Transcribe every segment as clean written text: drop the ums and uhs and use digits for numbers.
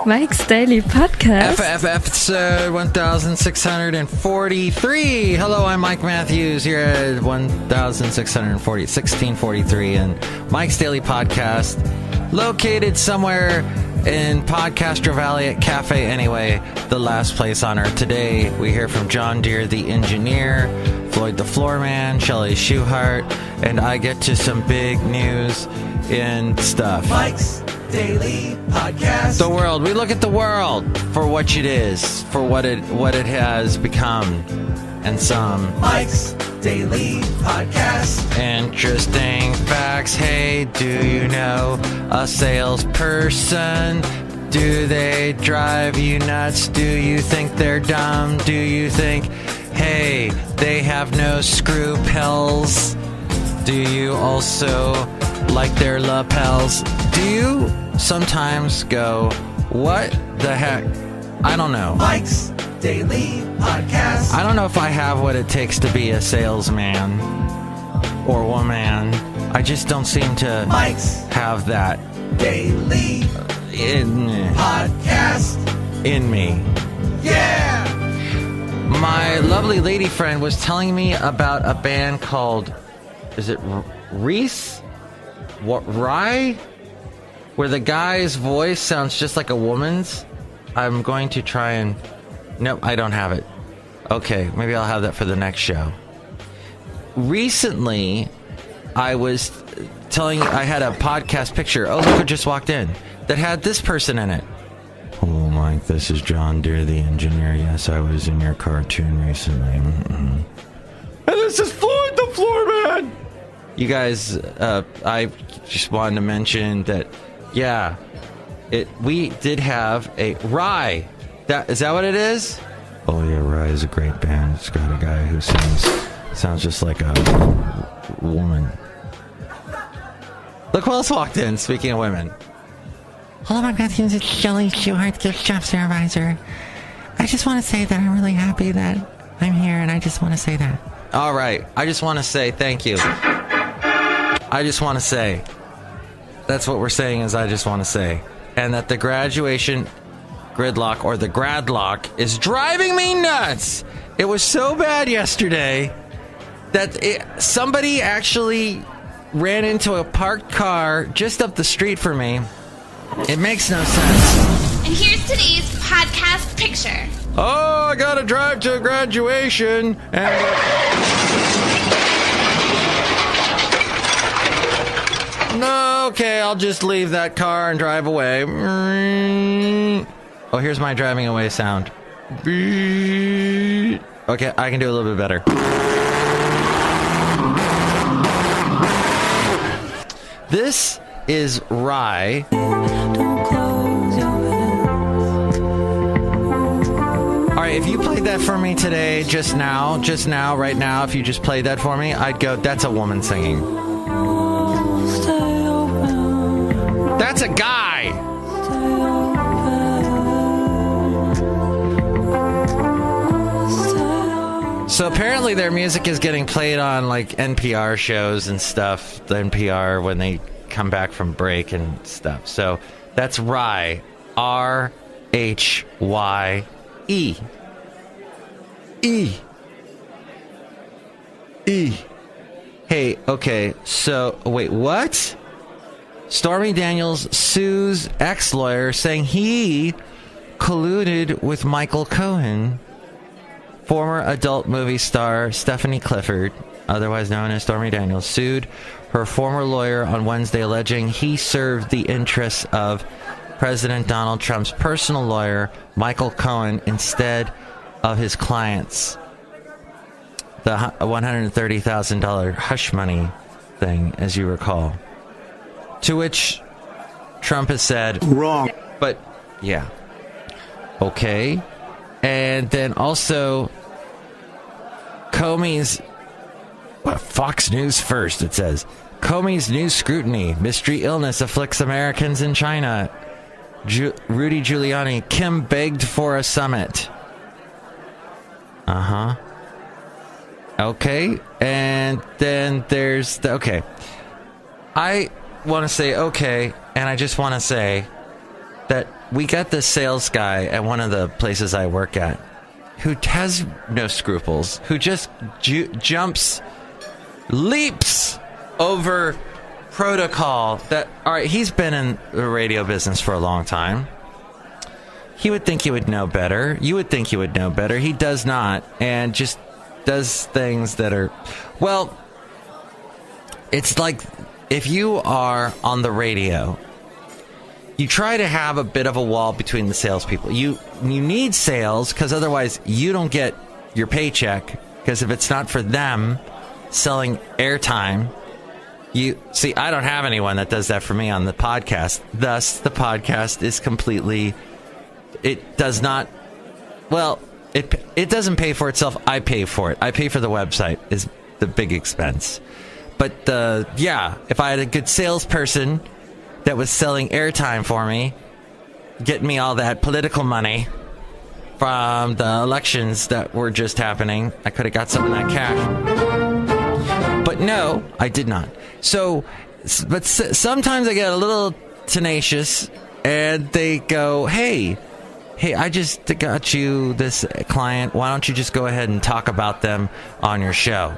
Mike's Daily Podcast. Episode 1643. Hello, I'm Mike Matthews here at 1643 and Mike's Daily Podcast, located somewhere in Podcaster Valley at Café Anyway, the last place on earth. Today, we hear from John Deere, the engineer, Floyd the Floorman, Chely Shoehart, and I get to some big news and stuff. Mike's Daily Podcast. The world. We look at the world for what it is, for what it has become, and some Mike's Daily Podcast. Interesting facts. Hey, do you know a salesperson? Do they drive you nuts? Do you think they're dumb? Do you think, hey, they have no scruples? Do you also like their lapels? Do you sometimes go, what the heck? I don't know. Mike's Daily Podcast. I don't know if I have what it takes to be a salesman or woman. I just don't seem to have that Daily Podcast in me. Yeah! My lovely lady friend was telling me about a band called, is it Reese? What, Rye? Where the guy's voice sounds just like a woman's. I'm going to try and... Nope, I don't have it. Okay, maybe I'll have that for the next show. Recently, I was telling you I had a podcast picture. Oh, look who just walked in. That had this person in it. Hello, Mike. This is John Deere, the engineer. Yes, I was in your cartoon recently. And this is Floyd the Floorman. You guys, I just wanted to mention that, yeah, we did have a Rye. Is that what it is? Oh yeah, Rye is a great band. It's got a guy who sounds just like a woman. Look who else walked in, speaking of women. Hello, Mike Matthews. It's Chely Shoehart, gift shop supervisor. I just want to say that I'm really happy that I'm here, and I just want to say that. All right. I just want to say thank you. I just want to say. That's what we're saying is I just want to say. And that the graduation gridlock, or the Gradlock, is driving me nuts. It was so bad yesterday that somebody actually ran into a parked car just up the street for me. It makes no sense. And here's today's podcast picture. Oh, I gotta drive to graduation. And no, okay, I'll just leave that car and drive away. Oh, here's my driving away sound. Okay, I can do a little bit better. This is Rye. Alright, if you played that for me today, just now, right now, if you just played that for me, I'd go, that's a woman singing. That's a guy! So apparently their music is getting played on like NPR shows and stuff. The NPR when they come back from break and stuff. So that's Rye. R-H-Y-E. E. Hey, okay, so, wait, what? Stormy Daniels sues ex-lawyer saying he colluded with Michael Cohen. Former adult movie star Stephanie Clifford, otherwise known as Stormy Daniels, sued her former lawyer on Wednesday, alleging he served the interests of President Donald Trump's personal lawyer, Michael Cohen, instead of his clients. The $130,000 hush money thing, as you recall. To which Trump has said, wrong. But, yeah. Okay. And then also, Comey's, Fox News first, it says. Comey's new scrutiny. Mystery illness afflicts Americans in China. Rudy Giuliani. Kim begged for a summit. Uh-huh. Okay. And then there's the... Okay. I want to say okay, and I just want to say that we got this sales guy at one of the places I work at who has no scruples, who just leaps over protocol that, all right, he's been in the radio business for a long time. He would think he would know better. You would think he would know better. He does not, and just does things that are, well, it's like if you are on the radio, you try to have a bit of a wall between the salespeople. You need sales because otherwise you don't get your paycheck, because if it's not for them selling airtime, you see, I don't have anyone that does that for me on the podcast. Thus, the podcast is completely, it does not, well, it doesn't pay for itself. I pay for it. I pay for the website is the big expense. But yeah, if I had a good salesperson that was selling airtime for me, getting me all that political money from the elections that were just happening, I could have got some of that cash. But no, I did not. So, but sometimes I get a little tenacious, and they go, hey, I just got you this client. Why don't you just go ahead and talk about them on your show?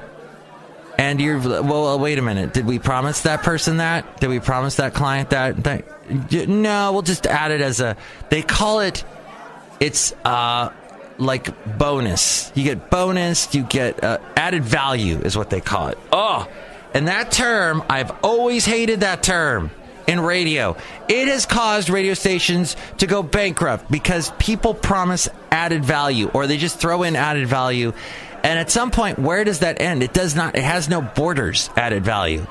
And you're, well, wait a minute. Did we promise that person that? Did we promise that client that? No, we'll just add it as a, they call it, it's like bonus. You get bonus, you get added value is what they call it. Oh, and that term, I've always hated that term in radio. It has caused radio stations to go bankrupt because people promise added value, or they just throw in added value. And at some point, where does that end? It does not. It has no borders, added value.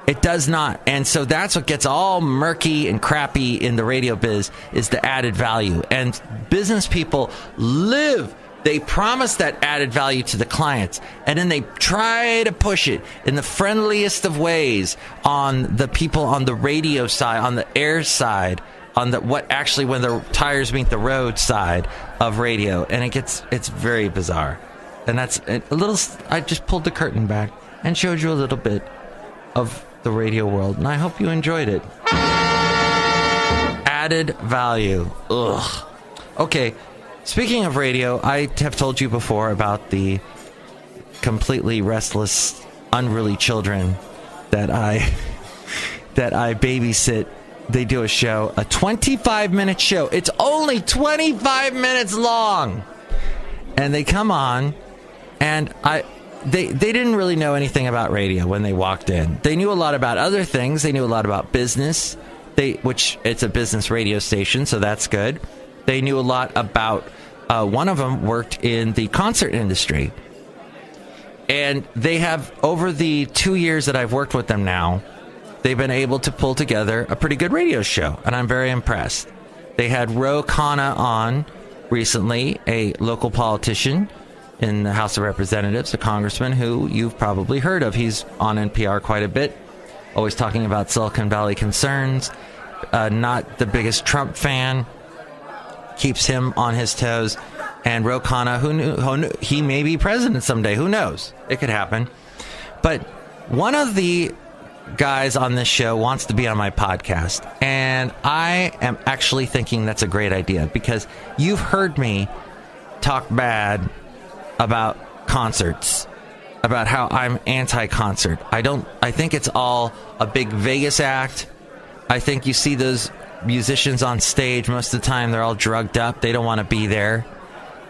It does not. And so that's what gets all murky and crappy in the radio biz, is the added value. And business people live, they promise that added value to the clients, and then they try to push it in the friendliest of ways on the people on the radio side, on the air side, on the what actually when the tires meet the road side of radio. And it's very bizarre. And that's a little, I just pulled the curtain back and showed you a little bit of the radio world, and I hope you enjoyed it. Added value. Ugh. Okay, speaking of radio, I have told you before about the completely restless, unruly children that I babysit. They do a show, a 25-minute show. It's only 25 minutes long. And they come on, and they didn't really know anything about radio when they walked in. They knew a lot about other things. They knew a lot about business, which it's a business radio station, so that's good. They knew a lot about, one of them worked in the concert industry. And they have, over the 2 years that I've worked with them now, they've been able to pull together a pretty good radio show, and I'm very impressed. They had Ro Khanna on recently, a local politician in the House of Representatives, a congressman who you've probably heard of. He's on NPR quite a bit, always talking about Silicon Valley concerns. Not the biggest Trump fan, keeps him on his toes. And Ro Khanna, who knew he may be president someday. Who knows? It could happen. But one of the guys on this show wants to be on my podcast, and I am actually thinking that's a great idea, because you've heard me talk bad about concerts, about how I'm anti-concert. I think it's all a big Vegas act. I think you see those musicians on stage, most of the time they're all drugged up. They don't want to be there,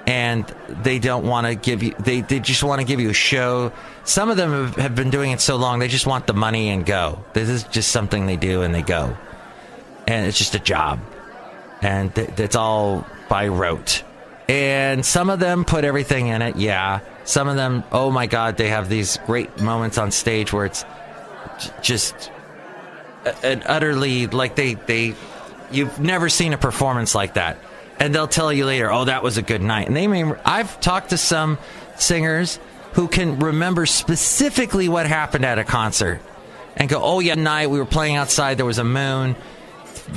and they don't want to give you, they just want to give you a show. Some of them have been doing it so long, they just want the money and go. This is just something they do and they go. And it's just a job. And it's all by rote. And some of them put everything in it, yeah. Some of them, oh my God, they have these great moments on stage where it's just an utterly, like you've never seen a performance like that. And they'll tell you later, oh, that was a good night. And I've talked to some singers who can remember specifically what happened at a concert and go, oh yeah, night we were playing outside, there was a moon,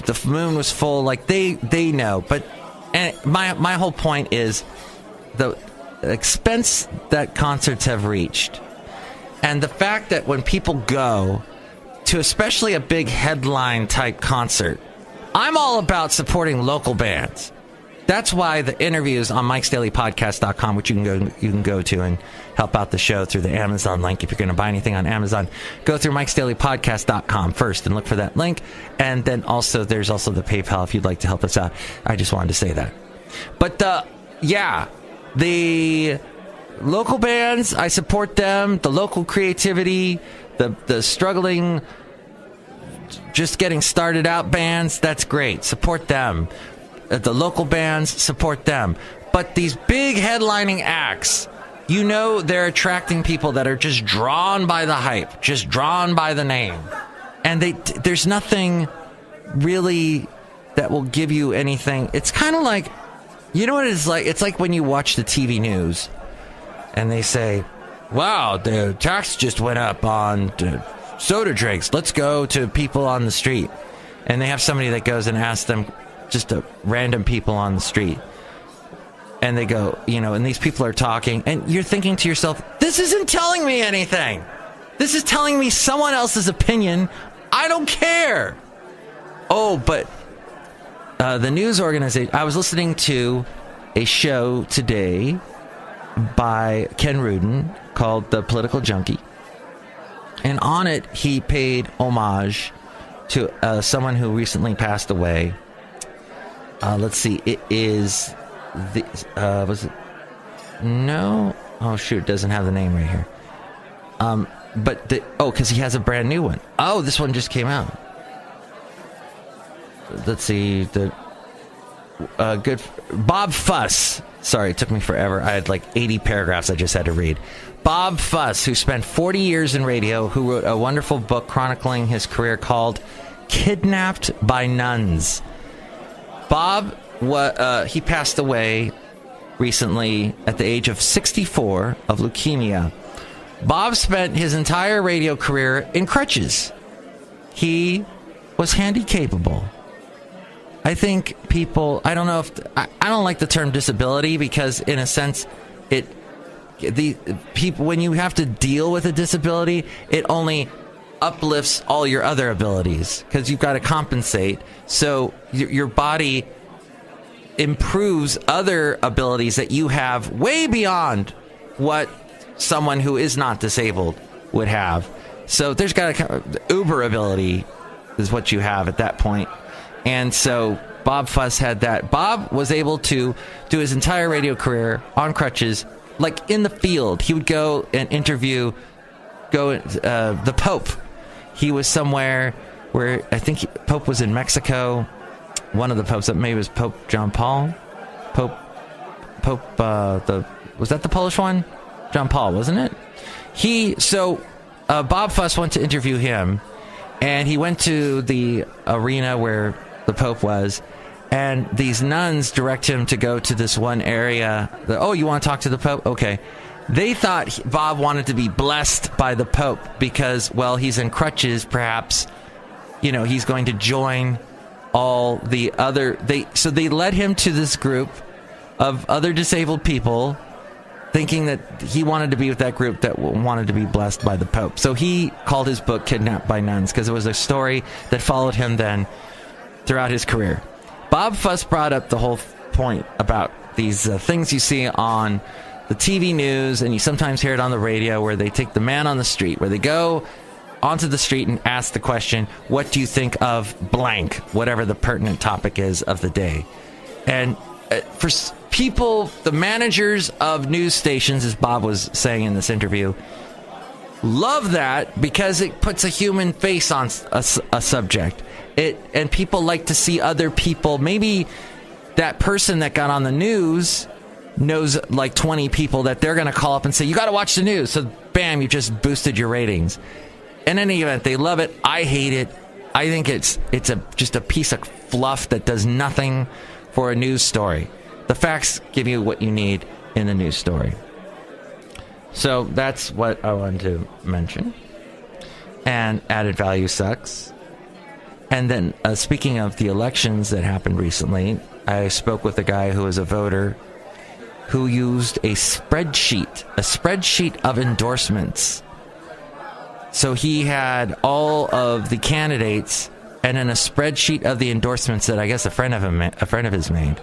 the moon was full. Like they know. But and my whole point is the expense that concerts have reached, and the fact that when people go to especially a big headline type concert, I'm all about supporting local bands. That's why the interviews on Mike'sDailyPodcast.com, which you can go to and help out the show through the Amazon link. If you're going to buy anything on Amazon, go through Mike'sDailyPodcast.com first and look for that link. And then there's also the PayPal if you'd like to help us out. I just wanted to say that. But the local bands, I support them. The local creativity, the struggling, just getting started out bands, that's great. Support them. The local bands, support them. But these big headlining acts, they're attracting people that are just drawn by the hype, just drawn by the name. And there's nothing really that will give you anything. It's kind of like, you know what it's like? It's like when you watch the TV news and they say, wow, the tax just went up on soda drinks. Let's go to people on the street. And they have somebody that goes and asks them, just random people on the street. And they go, and these people are talking. And you're thinking to yourself, this isn't telling me anything. This is telling me someone else's opinion. I don't care. Oh, but the news organization, I was listening to a show today by Ken Rudin called The Political Junkie. And on it, he paid homage to someone who recently passed away. Let's see. It is was it? No. Oh shoot! It doesn't have the name right here. But because he has a brand new one. Oh, this one just came out. Let's see. The good Bob Fuss. Sorry, it took me forever. I had like 80 paragraphs I just had to read. Bob Fuss, who spent 40 years in radio, who wrote a wonderful book chronicling his career called "Kidnapped by Nuns." Bob, he passed away recently at the age of 64 of leukemia. Bob spent his entire radio career in crutches. He was handy-capable. I think people, I don't know if, I don't like the term disability because in a sense, the people, when you have to deal with a disability, it only uplifts all your other abilities because you've got to compensate. So your body improves other abilities that you have way beyond what someone who is not disabled would have. So there's got to uber ability is what you have at that point. And so Bob Fuss had that. Bob was able to do his entire radio career on crutches, like in the field. He would go and interview the Pope. He was somewhere where I think Pope was in Mexico. One of the popes, that maybe was Pope John Paul. Was that the Polish one? John Paul, wasn't it? Bob Fuss went to interview him, and he went to the arena where the Pope was, and these nuns direct him to go to this one area. You want to talk to the Pope? Okay. They thought Bob wanted to be blessed by the Pope because, he's in crutches, perhaps, he's going to join all the other... So they led him to this group of other disabled people, thinking that he wanted to be with that group that wanted to be blessed by the Pope. So he called his book Kidnapped by Nuns because it was a story that followed him then throughout his career. Bob Fuss brought up the whole point about these things you see on the TV news, and you sometimes hear it on the radio, where they take the man on the street, where they go onto the street and ask the question, what do you think of blank, whatever the pertinent topic is of the day. And for people, the managers of news stations, as Bob was saying in this interview, love that because it puts a human face on a subject. And people like to see other people. Maybe that person that got on the news knows like 20 people that they're going to call up and say, you got to watch the news. So bam, you just boosted your ratings. In any event, they love it. I hate it. I think it's just a piece of fluff that does nothing for a news story. The facts give you what you need in the news story. So that's what I wanted to mention. And added value sucks. And then speaking of the elections that happened recently, I spoke with a guy who is a voter who used a spreadsheet of endorsements. So he had all of the candidates and then a spreadsheet of the endorsements that I guess a friend of his made.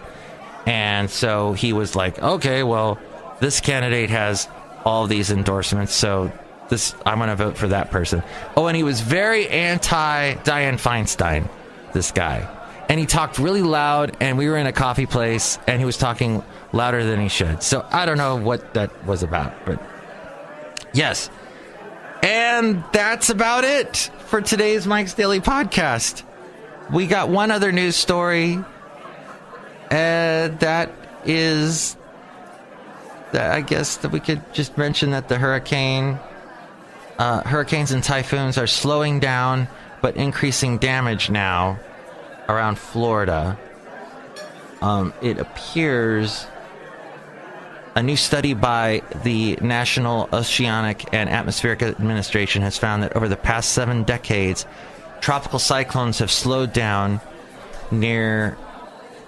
And so he was like, okay, well, this candidate has all these endorsements, so I'm going to vote for that person. Oh, and he was very anti Dianne Feinstein, this guy. And he talked really loud, and we were in a coffee place, and he was talking louder than he should. So I don't know what that was about, but yes. And that's about it for today's Mike's Daily Podcast. We got one other news story, and that is that I guess that we could just mention that the hurricanes and typhoons are slowing down, but increasing damage now around Florida. It appears a new study by the National Oceanic and Atmospheric Administration has found that over the past 7 decades, tropical cyclones have slowed down near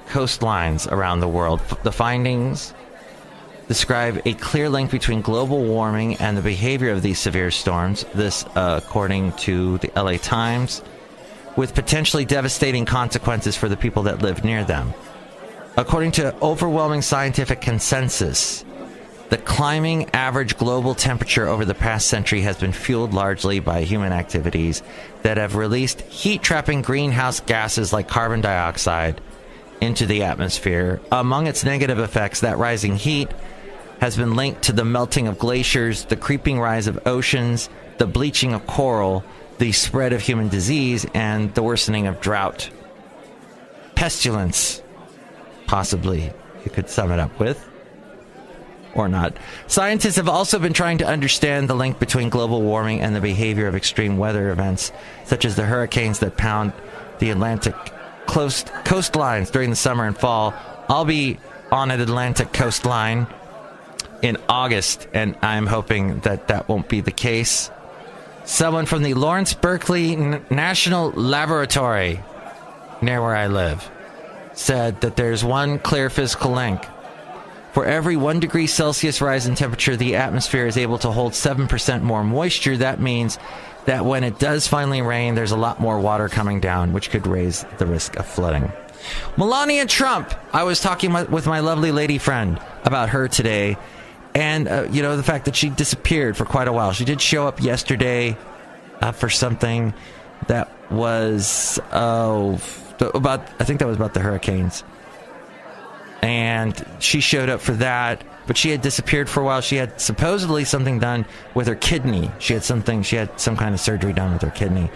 coastlines around the world. The findings describe a clear link between global warming and the behavior of these severe storms, this according to the LA Times, with potentially devastating consequences for the people that live near them. According to overwhelming scientific consensus, the climbing average global temperature over the past century has been fueled largely by human activities that have released heat-trapping greenhouse gases like carbon dioxide into the atmosphere. Among its negative effects, that rising heat has been linked to the melting of glaciers, the creeping rise of oceans, the bleaching of coral, the spread of human disease, and the worsening of drought. Pestilence, possibly, you could sum it up with. Or not. Scientists have also been trying to understand the link between global warming and the behavior of extreme weather events, such as the hurricanes that pound the Atlantic coastlines during the summer and fall. I'll be on an Atlantic coastline in August, and I'm hoping that that won't be the case. Someone from the Lawrence Berkeley National Laboratory, near where I live, said that there's one clear physical link. For every 1 degree Celsius rise in temperature, the atmosphere is able to hold 7% more moisture. That means that when it does finally rain, there's a lot more water coming down, which could raise the risk of flooding. Melania Trump. I was talking with my lovely lady friend about her today. And, the fact that she disappeared for quite a while. She did show up yesterday for something that was, I think that was about the hurricanes. And she showed up for that, but she had disappeared for a while. She had supposedly something done with her kidney. She had some kind of surgery done with her kidney.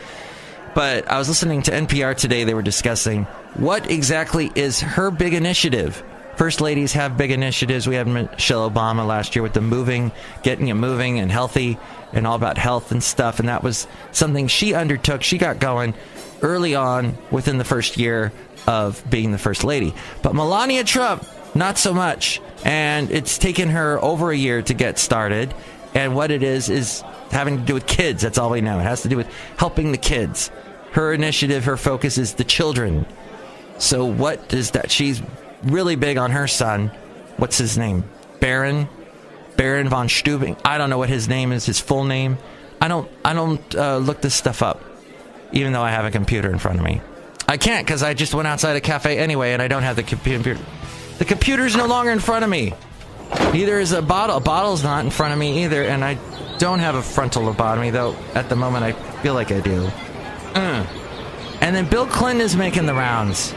But I was listening to NPR today. They were discussing what exactly is her big initiative. First ladies have big initiatives. We had Michelle Obama last year with the getting you moving and healthy and all about health and stuff. And that was something she undertook. She got going early on within the first year of being the first lady. But Melania Trump, not so much. And it's taken her over a year to get started. And what it is having to do with kids. That's all we know. It has to do with helping the kids. Her initiative, her focus is the children. So what is that? She's really big on her son. What's his name? Baron von Stubing. I don't know what his name is, his full name. I don't look this stuff up, even though I have a computer in front of me. I can't because I just went outside a Café Anyway and I don't have the computer. The computer's no longer in front of me. Neither is a bottle. A bottle's not in front of me either, and I don't have a frontal lobotomy, though at the moment I feel like I do. And then Bill Clinton is making the rounds.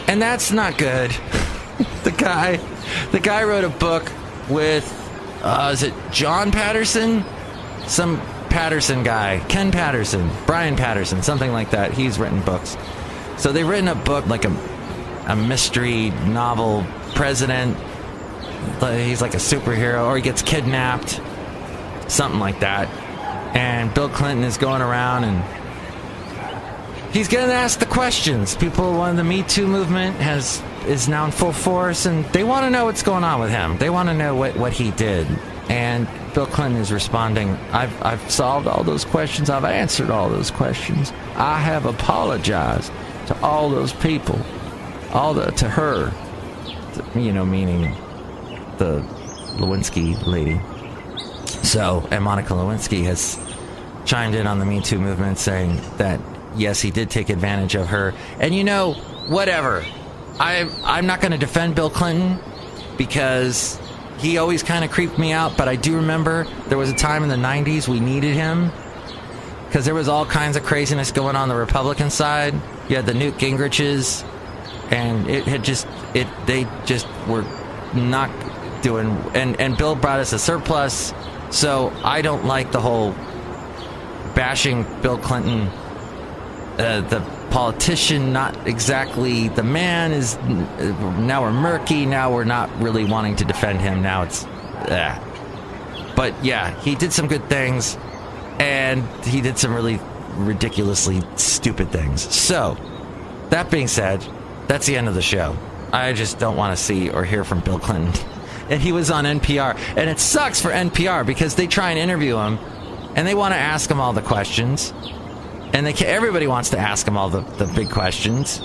And that's not good. The guy wrote a book with, is it John Patterson? Some Patterson guy. Ken Patterson. Brian Patterson. Something like that. He's written books. So they've written a book, like a mystery novel president. He's like a superhero, or he gets kidnapped. Something like that. And Bill Clinton is going around and he's getting asked the questions. People want the Me Too movement is now in full force, and they want to know what's going on with him. They want to know what he did. And Bill Clinton is responding, I've solved all those questions. I've answered all those questions. I have apologized to all those people. To her. Meaning the Lewinsky lady. So, and Monica Lewinsky has chimed in on the Me Too movement saying that yes, he did take advantage of her. And whatever. I'm not going to defend Bill Clinton because he always kind of creeped me out, but I do remember there was a time in the 90s we needed him because there was all kinds of craziness going on the Republican side. You had the Newt Gingriches, and they just were not doing, and Bill brought us a surplus, so I don't like the whole bashing Bill Clinton, the politician, not exactly the man, is now we're murky, now we're not really wanting to defend him, now it's but yeah, he did some good things and he did some really ridiculously stupid things. So that being said, that's the end of the show. I just don't want to see or hear from Bill Clinton. And he was on NPR, and it sucks for NPR because they try and interview him and they want to ask him all the questions. And everybody wants to ask him all the big questions.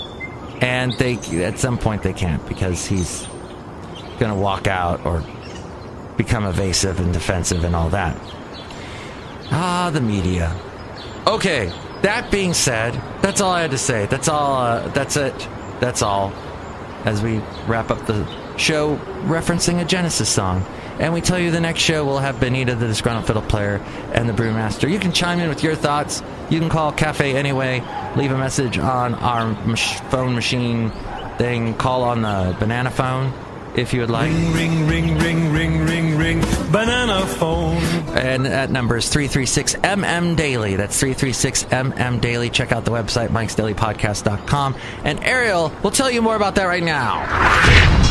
And at some point they can't because he's going to walk out or become evasive and defensive and all that. The media. Okay, that being said, that's all I had to say. That's all. That's it. That's all. As we wrap up the show referencing a Genesis song. And we tell you the next show will have Benita, the Disgruntled Fiddle Player, and the Brewmaster. You can chime in with your thoughts. You can call Café Anyway. Leave a message on our phone machine thing. Call on the banana phone if you would like. Ring, ring, ring, ring, ring, ring, banana phone. And that number is 336-MM-DAILY. That's 336-MM-DAILY. Check out the website, mikesdailypodcast.com. And Ariel will tell you more about that right now.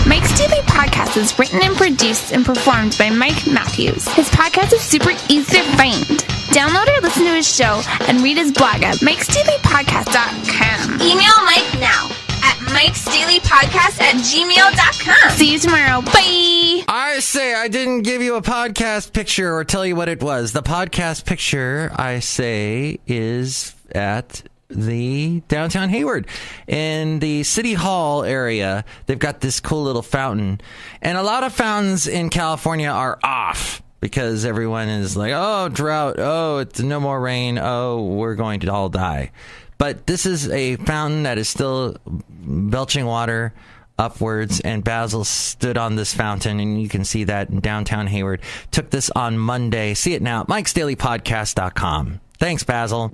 Mike's Daily Podcast is written and produced and performed by Mike Matthews. His podcast is super easy to find. Download or listen to his show and read his blog at mikesdailypodcast.com. Email Mike now at mikesdailypodcast@gmail.com. See you tomorrow. Bye. I say I didn't give you a podcast picture or tell you what it was. The podcast picture, I say, is at the downtown Hayward in the City Hall area. They've got this cool little fountain, and a lot of fountains in California are off because everyone is like, oh, drought, oh, it's no more rain, oh, we're going to all die. But this is a fountain that is still belching water upwards, and Basil stood on this fountain, and you can see that in downtown Hayward. Took this on Monday. See it now at mikesdailypodcast.com. Thanks, Basil.